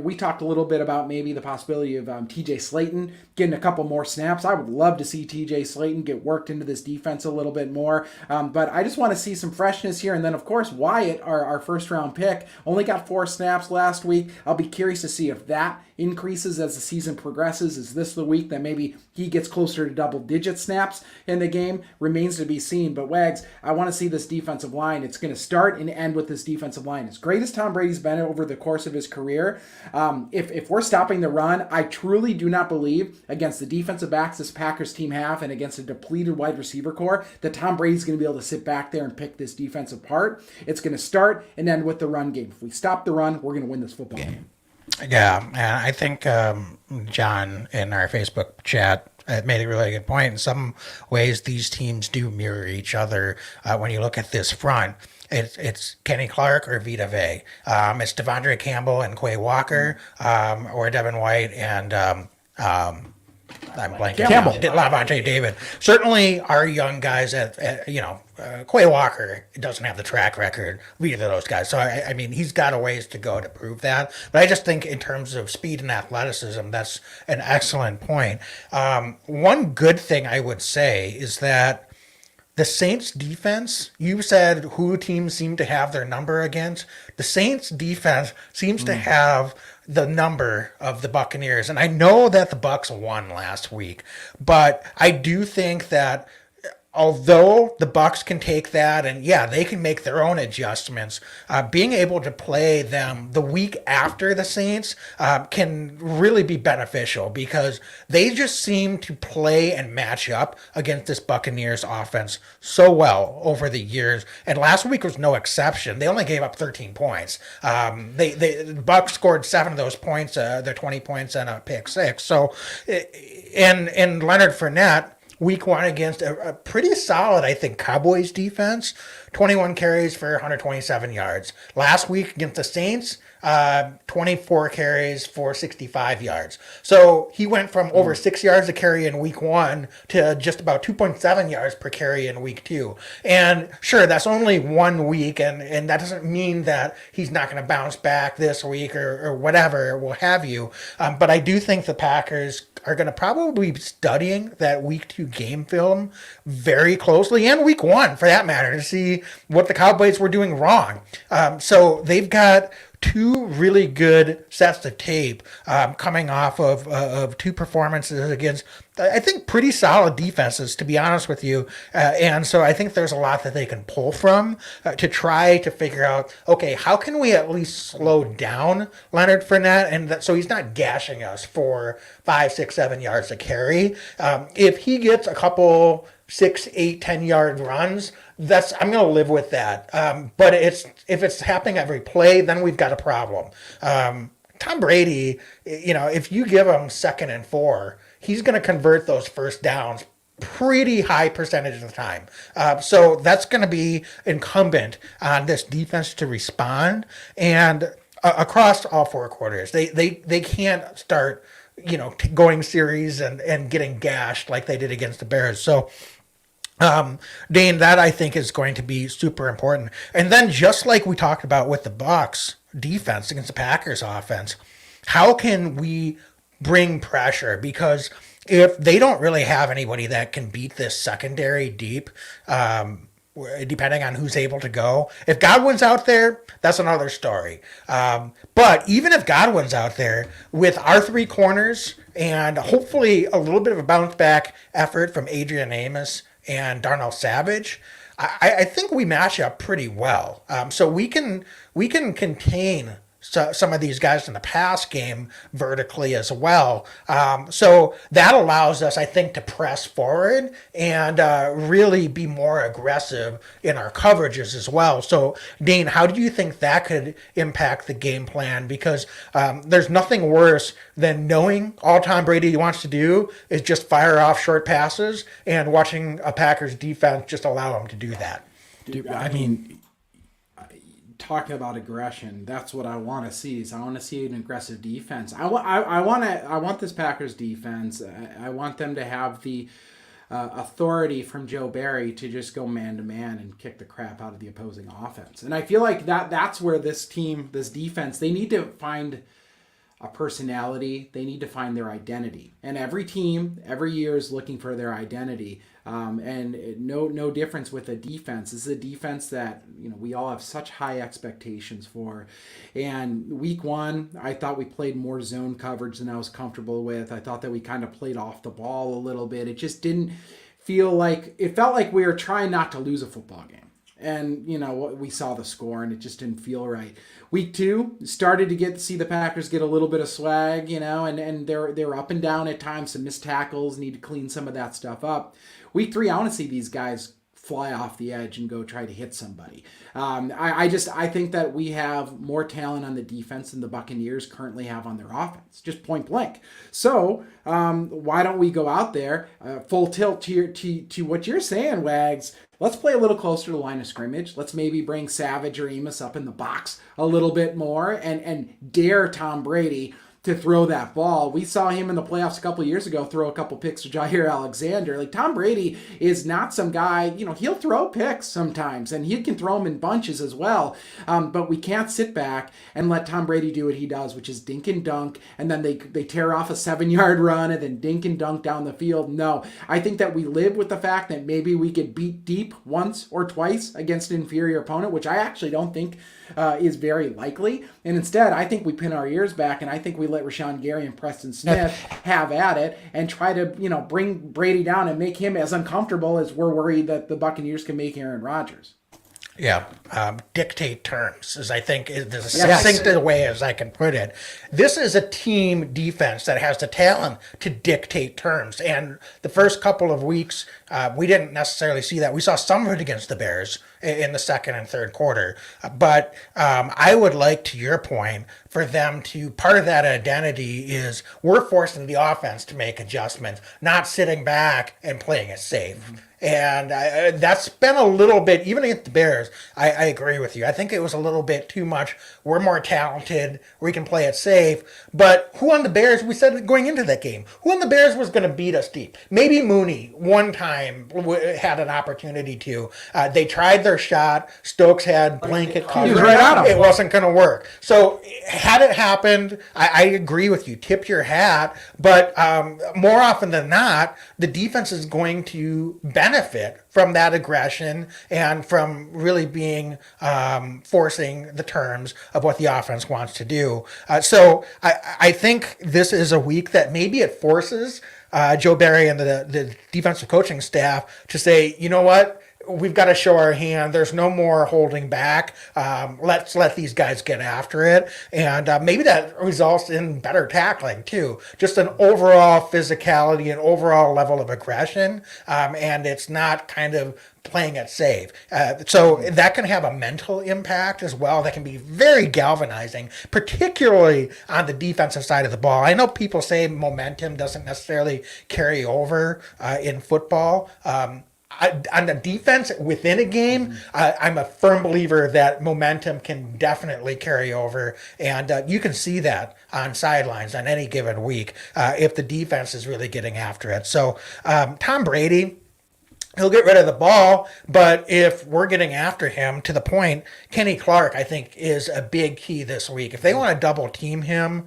We talked a little bit about maybe the possibility of TJ Slayton getting a couple more snaps. I would love to see TJ Slayton get worked into this defense a little bit more. But I just want to see some freshness here. And then, of course, Wyatt, our first-round pick, only got 4 snaps last week. I'll be curious to see if that increases as the season progresses. Is this the week that maybe he gets closer to double-digit snaps in the game? Remains to be seen. But, Wags, I want to see this defensive line. It's going to start and end with this defensive line. As great as Tom Brady's been over the course of his career, if we're stopping the run, I truly do not believe against the defensive backs this Packers team have and against a depleted wide receiver core that Tom Brady's going to be able to sit back there and pick this defense apart. It's going to start and end with the run game. If we stop the run, we're going to win this football game. Yeah, and I think John in our Facebook chat made a really good point. In some ways, these teams do mirror each other when you look at this front. It's Kenny Clark or Vita Vea. It's Devondre Campbell and Quay Walker, or Devin White and I'm blanking. Campbell. Lavonte David. Certainly, our young guys Quay Walker doesn't have the track record of either of those guys. So, I mean, he's got a ways to go to prove that. But I just think in terms of speed and athleticism, that's an excellent point. One good thing I would say is that the Saints defense, you said who teams seem to have their number against. The Saints defense seems to have the number of the Buccaneers. And I know that the Bucs won last week, but I do think that although the Bucs can take that and they can make their own adjustments, being able to play them the week after the Saints can really be beneficial because they just seem to play and match up against this Buccaneers offense so well over the years. And last week was no exception. They only gave up 13 points. The Bucs scored 7 of those points, their 20 points and a pick 6. So, and Leonard Fournette, week 1 against a pretty solid, I think, Cowboys defense 21 carries for 127 yards. Last week against the Saints, 24 carries for 65 yards. So he went from over 6 yards a carry in week 1 to just about 2.7 yards per carry in week 2. And sure, that's only 1 week, and that doesn't mean that he's not going to bounce back this week or whatever, what have you. But I do think the Packers are going to probably be studying that week 2 game film very closely, and week 1 for that matter, to see what the Cowboys were doing wrong. So they've got 2 really good sets of tape coming off of 2 performances against, I think, pretty solid defenses, to be honest with you. And so I think there's a lot that they can pull from to try to figure out, okay, how can we at least slow down Leonard Fournette and so he's not gashing us for 5, 6, 7 yards a carry. If he gets a couple 6, 8, 10-yard runs, I'm going to live with that. But if it's happening every play, then we've got a problem. Tom Brady, if you give him 2nd and 4, he's going to convert those first downs pretty high percentage of the time. So that's going to be incumbent on this defense to respond. And across all 4 quarters, they can't start going series and getting gashed like they did against the Bears. So Dane, that I think is going to be super important. And then just like we talked about with the Bucs defense against the Packers offense, how can we bring pressure? Because if they don't really have anybody that can beat this secondary deep, depending on who's able to go, if Godwin's out there, that's another story. But even if Godwin's out there, with our 3 corners and hopefully a little bit of a bounce back effort from Adrian Amos and Darnell Savage, I think we match up pretty well. So we can contain some of these guys in the pass game vertically as well. So that allows us, I think, to press forward and really be more aggressive in our coverages as well. So, Dane, how do you think that could impact the game plan? Because there's nothing worse than knowing all Tom Brady wants to do is just fire off short passes and watching a Packers defense just allow him to do that. Dude, I mean, talking about aggression, that's what I want to see. I want to see an aggressive defense. I want this Packers defense. I want them to have the authority from Joe Barry to just go man to man and kick the crap out of the opposing offense. And I feel like that's where this defense, they need to find a personality. They need to find their identity. And every team, every year is looking for their identity. And no difference with a defense. This is a defense that we all have such high expectations for. And week 1, I thought we played more zone coverage than I was comfortable with. I thought that we kind of played off the ball a little bit. It just didn't feel like, it felt like we were trying not to lose a football game. And, we saw the score and it just didn't feel right. Week 2, started to see the Packers get a little bit of swag, and they're up and down at times, some missed tackles, need to clean some of that stuff up. Week 3, I want to see these guys fly off the edge and go try to hit somebody. I think that we have more talent on the defense than the Buccaneers currently have on their offense, just point blank. So why don't we go out there, full tilt to what you're saying, Wags? Let's play a little closer to the line of scrimmage. Let's maybe bring Savage or Amos up in the box a little bit more and dare Tom Brady to throw that ball. We saw him in the playoffs a couple years ago throw a couple picks to Jair Alexander. Like, Tom Brady is not some guy, he'll throw picks sometimes, and he can throw them in bunches as well. But we can't sit back and let Tom Brady do what he does, which is dink and dunk, and then they tear off a 7-yard run and then dink and dunk down the field. No, I think that we live with the fact that maybe we get beat deep once or twice against an inferior opponent, which I actually don't think is very likely. And instead, I think we pin our ears back, and I think we let Rashawn Gary and Preston Smith have at it and try to, bring Brady down and make him as uncomfortable as we're worried that the Buccaneers can make Aaron Rodgers. Yeah, dictate terms is, I think, is the succinct way as I can put it. This is a team defense that has the talent to dictate terms. And the first couple of weeks we didn't necessarily see that. We saw some of it against the Bears in the second and third quarter. But I would like, to your point, for them to, part of that identity is we're forcing the offense to make adjustments, not sitting back and playing it safe. And that's been a little bit, even against the Bears, I agree with you. I think it was a little bit too much. We're more talented. We can play it safe. But who on the Bears, we said going into that game, who on the Bears was going to beat us deep? Maybe Mooney one time had an opportunity to. They tried their shot. Stokes had blanket coverage. He was right on him. It wasn't going to work. So had it happened, I agree with you. Tip your hat. But more often than not, the defense is going to benefit from that aggression and from really being forcing the terms of what the offense wants to do. So I think this is a week that maybe it forces Joe Barry and the defensive coaching staff to say, you know what? We've got to show our hand. There's no more holding back. Let's let these guys get after it. And maybe that results in better tackling, too. Just an overall physicality, an overall level of aggression. And it's not kind of playing it safe. So that can have a mental impact as well. That can be very galvanizing, particularly on the defensive side of the ball. I know people say momentum doesn't necessarily carry over in football. On the defense within a game, I'm a firm believer that momentum can definitely carry over, and you can see that on sidelines on any given week if the defense is really getting after it. So Tom Brady, he'll get rid of the ball, but if we're getting after him, to the point, Kenny Clark, I think, is a big key this week. If they want to double team him,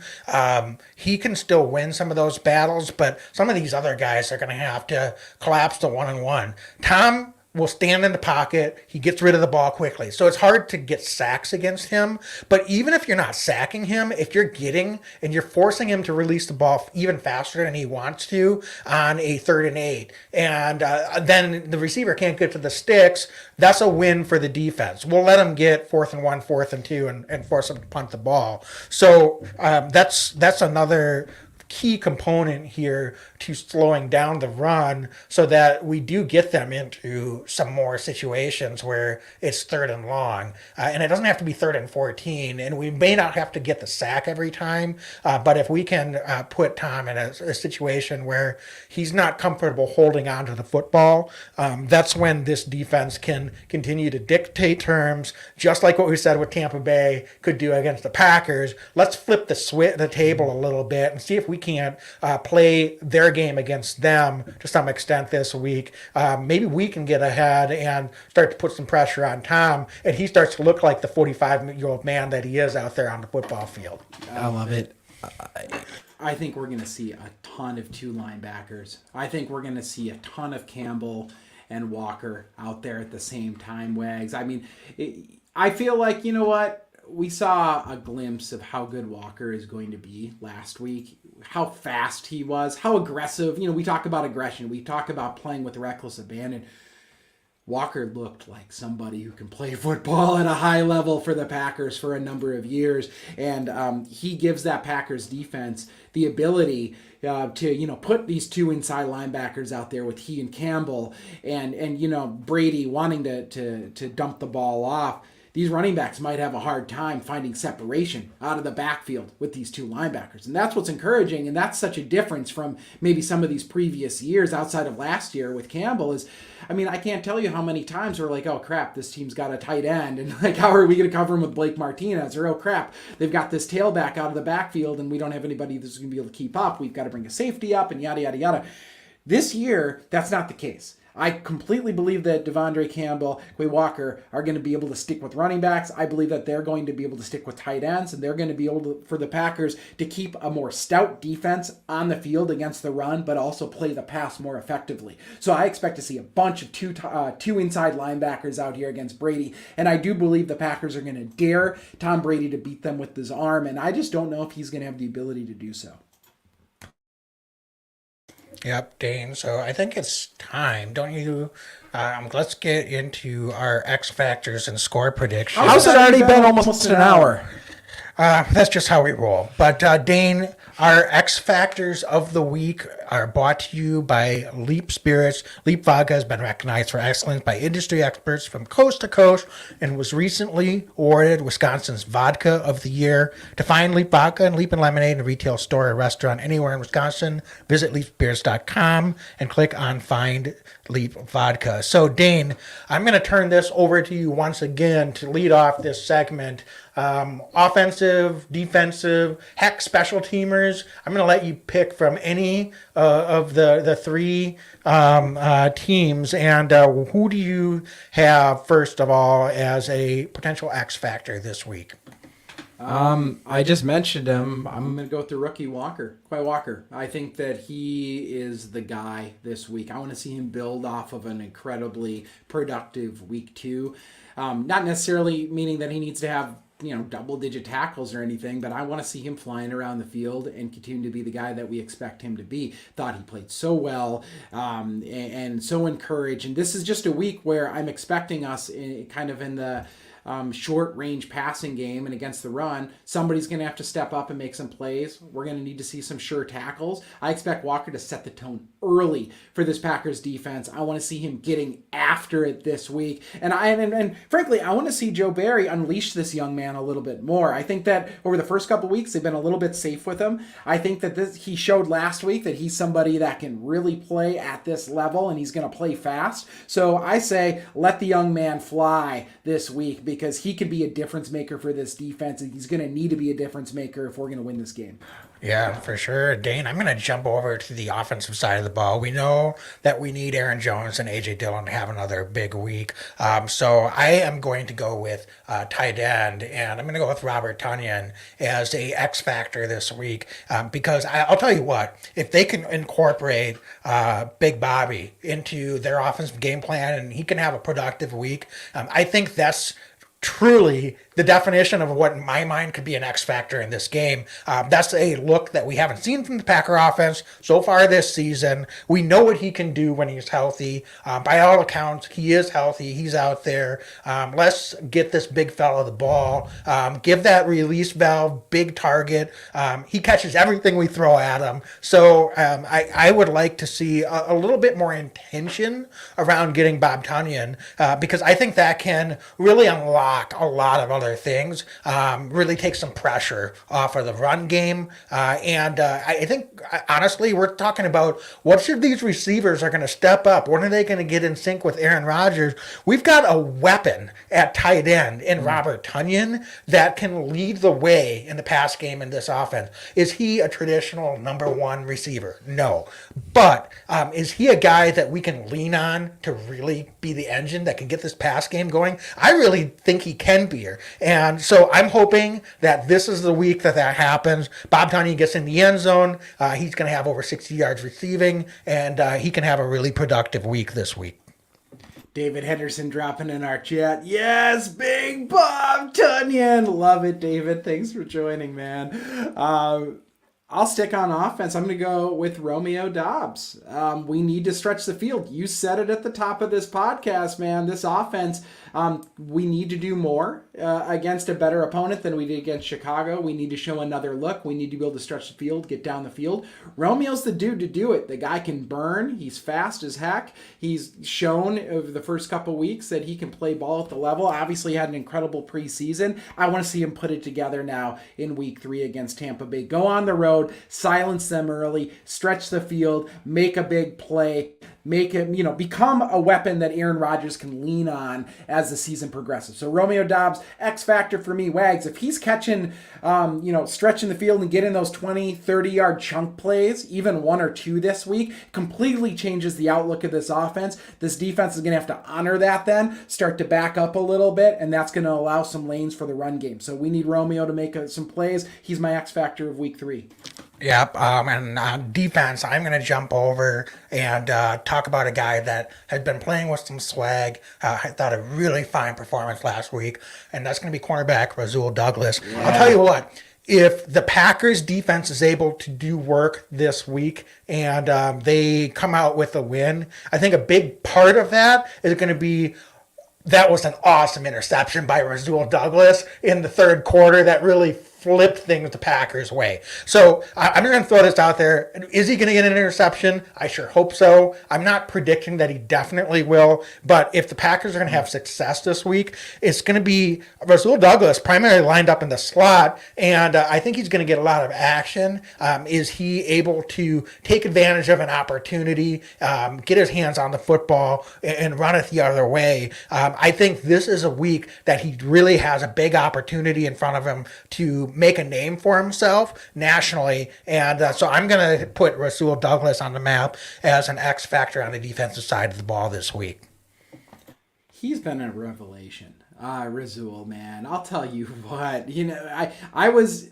he can still win some of those battles, but some of these other guys are going to have to collapse to 1-on-1. Tom will stand in the pocket. He gets rid of the ball quickly. So it's hard to get sacks against him. But even if you're not sacking him, if you're getting and you're forcing him to release the ball even faster than he wants to on a 3rd and 8, and then the receiver can't get to the sticks, that's a win for the defense. We'll let him get 4th and 1, 4th and 2, and force him to punt the ball. So that's another key component here to slowing down the run so that we do get them into some more situations where it's 3rd and long. And it doesn't have to be 3rd and 14, and we may not have to get the sack every time, but if we can put Tom in a situation where he's not comfortable holding on to the football, that's when this defense can continue to dictate terms, just like what we said with Tampa Bay could do against the Packers. Let's flip the table a little bit and see if we can't play their game against them to some extent this week. Maybe we can get ahead and start to put some pressure on Tom, and he starts to look like the 45-year-old man that he is out there on the football field. I love it. I think we're going to see a ton of 2 linebackers. I think we're going to see a ton of Campbell and Walker out there at the same time, Wags. I mean, I feel like, you know what? We saw a glimpse of how good Walker is going to be last week, how fast he was, how aggressive. You know, we talk about aggression. We talk about playing with reckless abandon. Walker looked like somebody who can play football at a high level for the Packers for a number of years. And he gives that Packers defense the ability to, you know, put these 2 inside linebackers out there with he and Campbell and you know, Brady wanting to dump the ball off. These running backs might have a hard time finding separation out of the backfield with these 2 linebackers. And that's what's encouraging, and that's such a difference from maybe some of these previous years outside of last year with Campbell is, I mean, I can't tell you how many times we're like, oh crap, this team's got a tight end, and like, how are we going to cover him with Blake Martinez? Or, oh crap, they've got this tailback out of the backfield, and we don't have anybody that's going to be able to keep up. We've got to bring a safety up, and yada, yada, yada. This year, that's not the case. I completely believe that Devondre Campbell, Quay Walker are going to be able to stick with running backs. I believe that they're going to be able to stick with tight ends, and they're going to be able to, for the Packers to keep a more stout defense on the field against the run, but also play the pass more effectively. So I expect to see a bunch of two inside linebackers out here against Brady, and I do believe the Packers are going to dare Tom Brady to beat them with his arm, and I just don't know if he's going to have the ability to do so. Yep, Dane. So I think it's time, don't you? Let's get into our X factors and score predictions. How's it already been almost an hour? That's just how we roll. But Dane, Our X Factors of the Week are brought to you by Leap Spirits. Leap Vodka has been recognized for excellence by industry experts from coast to coast and was recently awarded Wisconsin's Vodka of the Year. To find Leap Vodka and Leap and Lemonade in a retail store or restaurant anywhere in Wisconsin, visit leapspirits.com and click on Find Leap Vodka. So, Dane, I'm going to turn this over to you once again to lead off this segment. Offensive, defensive, heck, special teamers. I'm going to let you pick from any of the three teams. And who do you have, first of all, as a potential X factor this week? I just mentioned him. I'm going to go with the rookie Quay Walker. I think that he is the guy this week. I want to see him build off of an incredibly productive week 2. Not necessarily meaning that he needs to have double-digit tackles or anything, but I want to see him flying around the field and continue to be the guy that we expect him to be. Thought he played so well and so encouraged. And this is just a week where I'm expecting us in the short range passing game and against the run, somebody's going to have to step up and make some plays. We're going to need to see some sure tackles. I expect Walker to set the tone early for this Packers defense. I want to see him getting after it this week. And frankly, I want to see Joe Barry unleash this young man a little bit more. I think that over the first couple weeks, they've been a little bit safe with him. I think that he showed last week that he's somebody that can really play at this level and he's going to play fast. So I say, let the young man fly this week, because he could be a difference maker for this defense, and he's going to need to be a difference maker if we're going to win this game. Yeah, for sure. Dane, I'm going to jump over to the offensive side of the ball. We know that we need Aaron Jones and A.J. Dillon to have another big week. So I am going to go with tight end, and I'm going to go with Robert Tonyan as a X factor this week, because I'll tell you what, if they can incorporate Big Bobby into their offensive game plan and he can have a productive week, I think that's truly the definition of what in my mind could be an X factor in this game. That's a look that we haven't seen from the Packer offense so far this season. We know what he can do when he's healthy. By all accounts, he is healthy. He's out there. Let's get this big fella the ball. Give that release valve, big target. He catches everything we throw at him. So I would like to see a little bit more intention around getting Bob Tonyan, because I think that can really unlock a lot of other things, really take some pressure off of the run game. And I think, honestly, we're talking about what if these receivers are going to step up? When are they going to get in sync with Aaron Rodgers? We've got a weapon at tight end in Robert Tonyan that can lead the way in the pass game in this offense. Is he a traditional number one receiver? No. But is he a guy that we can lean on to really be the engine that can get this pass game going? I really think he can be here. And so I'm hoping that this is the week that happens. Bob Tonyan gets in the end zone. He's going to have over 60 yards receiving, and he can have a really productive week this week. David Henderson dropping in our chat. Yes, big Bob Tonyan. Love it, David. Thanks for joining, man. I'll stick on offense. I'm going to go with Romeo Doubs. We need to stretch the field. You said it at the top of this podcast, man. This offense, we need to do more against a better opponent than we did against Chicago. We need to show another look. We need to be able to stretch the field, get down the field. Romeo's the dude to do it. The guy can burn. He's fast as heck. He's shown over the first couple weeks that he can play ball at the level. Obviously had an incredible preseason. I want to see him put it together now in week 3 against Tampa Bay. Go on the road, silence them early, stretch the field, make a big play, make him, become a weapon that Aaron Rodgers can lean on as the season progresses. So Romeo Doubs, X factor for me. Wags, if he's catching, stretching the field and getting those 20, 30-yard chunk plays, even 1 or 2 this week, completely changes the outlook of this offense. This defense is going to have to honor that then, start to back up a little bit, and that's going to allow some lanes for the run game. So we need Romeo to make some plays. He's my X factor of week 3. Yep, and on defense, I'm going to jump over and talk about a guy that has been playing with some swag. I thought a really fine performance last week, and that's going to be cornerback Rasul Douglas. Yeah. I'll tell you what, if the Packers defense is able to do work this week and they come out with a win, I think a big part of that is going to be that was an awesome interception by Rasul Douglas in the third quarter that really flipped things the Packers' way. So I'm going to throw this out there. Is he going to get an interception? I sure hope so. I'm not predicting that he definitely will, but if the Packers are going to have success this week, it's going to be Rasul Douglas primarily lined up in the slot, and I think he's going to get a lot of action. Is he able to take advantage of an opportunity, get his hands on the football, and run it the other way? I think this is a week that he really has a big opportunity in front of him to make a name for himself nationally, and so I'm going to put Rasul Douglas on the map as an X factor on the defensive side of the ball this week. He's been a revelation. Rasul, man, I'll tell you what. I was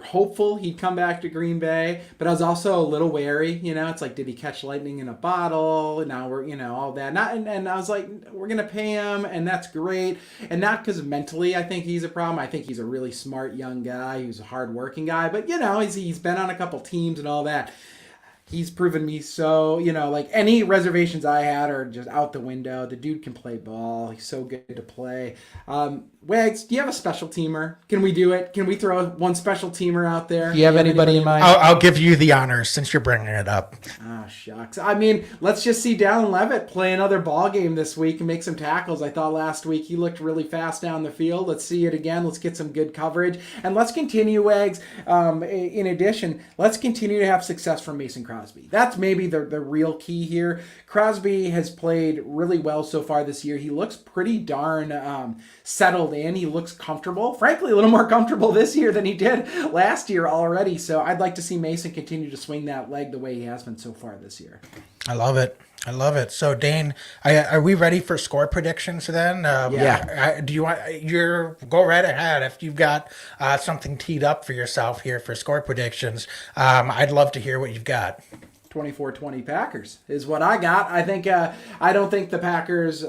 hopeful he'd come back to Green Bay, but I was also a little wary. It's like, did he catch lightning in a bottle? Now we're, all that. And I was like, we're gonna pay him, and that's great. And not because mentally I think he's a problem. I think he's a really smart young guy who's a hardworking guy. But he's been on a couple teams and all that. He's proven me so, like any reservations I had are just out the window. The dude can play ball. He's so good to play. Wags, do you have a special teamer? Can we do it? Can we throw one special teamer out there? Do you have anybody in mind? I'll give you the honors since you're bringing it up. Oh, shucks. I mean, let's just see Dallin Levitt play another ball game this week and make some tackles. I thought last week he looked really fast down the field. Let's see it again. Let's get some good coverage. And let's continue, Wags. In addition, let's continue to have success from Mason Crosby. That's maybe the real key here. Crosby has played really well so far this year. He looks pretty darn settled in. He looks comfortable. Frankly, a little more comfortable this year than he did last year already. So I'd like to see Mason continue to swing that leg the way he has been so far this year. I love it. So Dane, are we ready for score predictions then? Yeah. Do you want go right ahead if you've got something teed up for yourself here for score predictions? I'd love to hear what you've got. 24-20 Packers is what I got. I think I don't think the Packers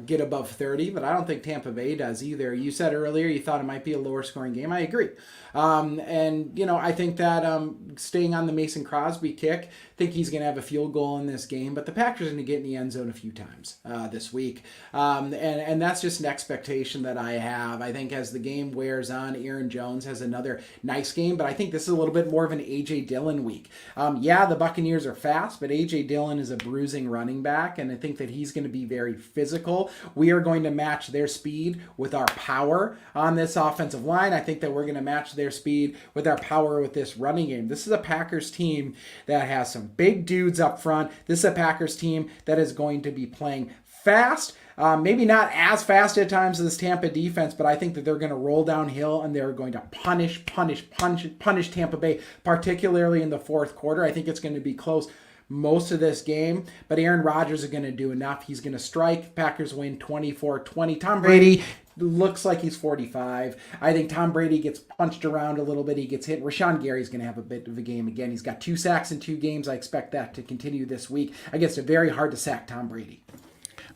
get above 30, but I don't think Tampa Bay does either. You said earlier you thought it might be a lower scoring game. I agree. I think that staying on the Mason Crosby kick, I think he's going to have a field goal in this game, but the Packers are going to get in the end zone a few times this week. And that's just an expectation that I have. I think as the game wears on, Aaron Jones has another nice game, but I think this is a little bit more of an A.J. Dillon week. The Buccaneers are fast, but A.J. Dillon is a bruising running back, and I think that he's going to be very physical. We are going to match their speed with our power on this offensive line. I think that we're going to match their speed with our power with this running game. This is a Packers team that has some big dudes up front. This is a Packers team that is going to be playing fast. Maybe not as fast at times as this Tampa defense, but I think that they're going to roll downhill and they're going to punish Tampa Bay, particularly in the fourth quarter. I think it's going to be close most of this game, but Aaron Rodgers is going to do enough. He's going to strike. Packers win 24-20. Tom Brady looks like he's 45. I think Tom Brady gets punched around a little bit. He gets hit. Rashawn Gary's going to have a bit of a game again. He's got 2 sacks in 2 games. I expect that to continue this week against a very hard to sack Tom Brady.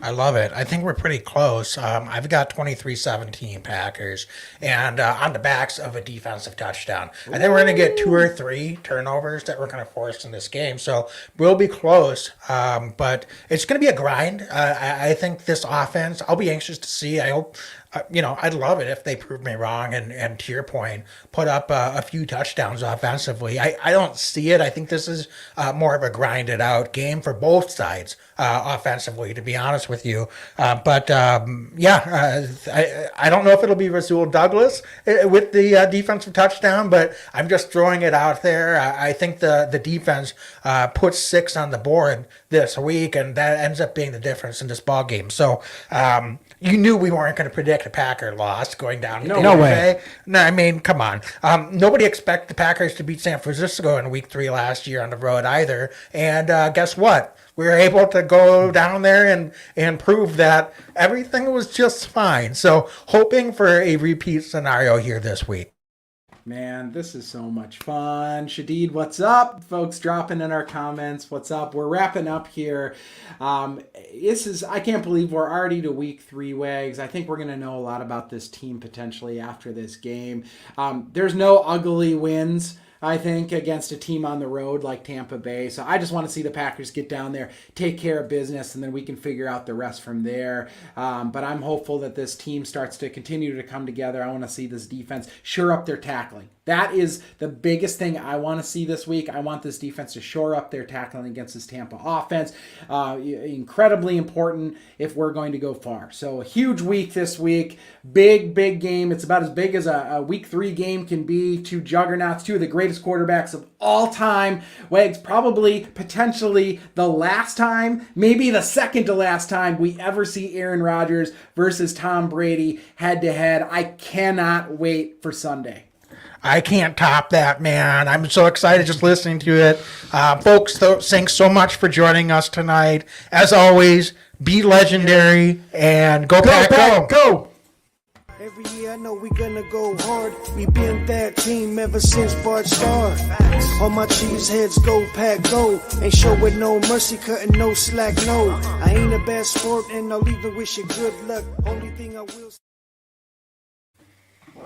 I love it. I think we're pretty close. I've got 23-17 Packers, and on the backs of a defensive touchdown. I think we're going to get 2 or 3 turnovers that we're going to force in this game, so we'll be close, but it's going to be a grind. I think this offense, I'll be anxious to see. I hope I'd love it if they prove me wrong and to your point, put up a few touchdowns offensively. I don't see it. I think this is more of a grinded out game for both sides offensively, to be honest with you. I don't know if it'll be Rasul Douglas with the defensive touchdown, but I'm just throwing it out there. I think the defense puts 6 on the board this week, and that ends up being the difference in this ball game. So you knew we weren't going to predict a Packer loss going down. No way. No, I mean, come on. Nobody expected the Packers to beat San Francisco in week 3 last year on the road either. And guess what? We were able to go down there and prove that everything was just fine. So hoping for a repeat scenario here this week. Man, this is so much fun. Shadid, what's up? Folks dropping in our comments. What's up? We're wrapping up here. I can't believe we're already to week 3, Wags. I think we're going to know a lot about this team potentially after this game. There's no ugly wins I think, against a team on the road like Tampa Bay. So I just want to see the Packers get down there, take care of business, and then we can figure out the rest from there. But I'm hopeful that this team starts to continue to come together. I want to see this defense shore up their tackling. That is the biggest thing I want to see this week. I want this defense to shore up their tackling against this Tampa offense. Incredibly important if we're going to go far. So a huge week this week. Big game. It's about as big as a week 3 game can be. Two juggernauts, two of the greatest quarterbacks of all time. Wags, probably, potentially the last time, maybe the second to last time we ever see Aaron Rodgers versus Tom Brady head to head. I cannot wait for Sunday. I can't top that, man. I'm so excited just listening to it. Folks, thanks so much for joining us tonight. As always, be legendary and go Pack, go! Every year I know we gonna go hard. We been that team ever since Bart started. All my cheese heads go Pack go. Ain't showing no mercy, cutting no slack, no. I ain't a bad sport and I'll even wish you good luck. Only thing I will